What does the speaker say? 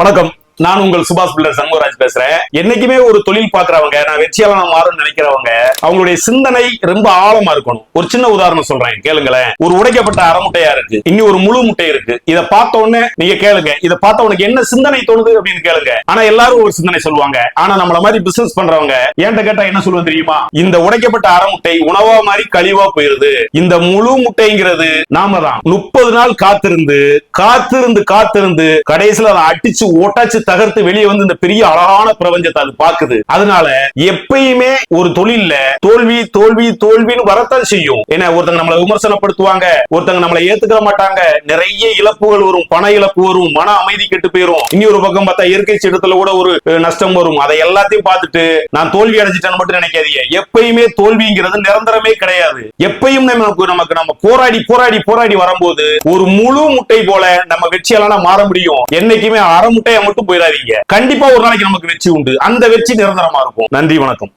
வணக்கம். நான் உங்கள் சுபாஷ் பில்லர் சண்முகராஜ் பேசுறேன். என்னைக்குமே ஒரு தொழில் பாக்குறவங்க, நான் வெற்றியாளர் மாறும் நினைக்கிறவங்க, அவங்களுடைய சிந்தனை ரொம்ப ஆழமா இருக்கணும். ஒரு சின்ன உதாரணம் சொல்றேன், கேளுங்களேன். ஒரு உடைக்கப்பட்ட அரை முட்டையா இருக்கு, இங்க ஒரு முழு முட்டை இருக்கு. இதை பார்த்த உடனே நீங்க கேளுங்க, இதை பார்த்த உனக்கு என்ன சிந்தனை தோணுது அப்படின்னு கேளுங்க. ஆனா எல்லாரும் ஒரு சிந்தனை சொல்லுவாங்க. ஆனா நம்மள மாதிரி பிசினஸ் பண்றவங்க என்கிட்ட கேட்டா என்ன சொல்லுவது தெரியுமா? இந்த உடைக்கப்பட்ட அரை முட்டை உணவா மாதிரி கழிவா போயிருது. இந்த முழு முட்டைங்கிறது நாம தான் 30 நாள் காத்திருந்து காத்திருந்து காத்திருந்து கடைசியில் அதை அடிச்சு ஓட்டாச்சு தகர்த்து வெளியே வந்து இந்த பெரிய அழகான பிரபஞ்சத்தை அது பாக்குது. அதனால எப்பயுமே ஒரு தொழில்ல தோல்வி தோல்வி தோல்வின்னு வரத்தான் செய்யும். ஏன்னா ஒருத்தங்க நம்மளை விமர்சனப்படுத்துவாங்க, ஒருத்தங்க நம்மளை ஏத்துக்கிற மாட்டாங்க, நிறைய இழப்புகள் வரும், பண இழப்பு வரும், மன அமைதி கெட்டு போயிரும். இனி ஒரு பக்கம் பார்த்தா இயற்கை சேதத்துல கூட ஒரு நஷ்டம் வரும். அதை எல்லாத்தையும் பார்த்துட்டு நான் தோல்வி அடைஞ்சிட்டேன்னு மட்டும் நினைக்காதீங்க. எப்பயுமே தோல்விங்கிறது நிரந்தரமே கிடையாது. எப்பயும் நமக்கு நம்ம போராடி போராடி போராடி வரும்போது ஒரு முழு முட்டை போல நம்ம வெற்றியாளனா மாற முடியும். என்னைக்குமே அரை முட்டையை மட்டும் போயிடாதீங்க. கண்டிப்பா ஒரு நாளைக்கு நமக்கு வெற்றி உண்டு. அந்த வெற்றி நிரந்தரமா இருக்கும். நன்றி, வணக்கம்.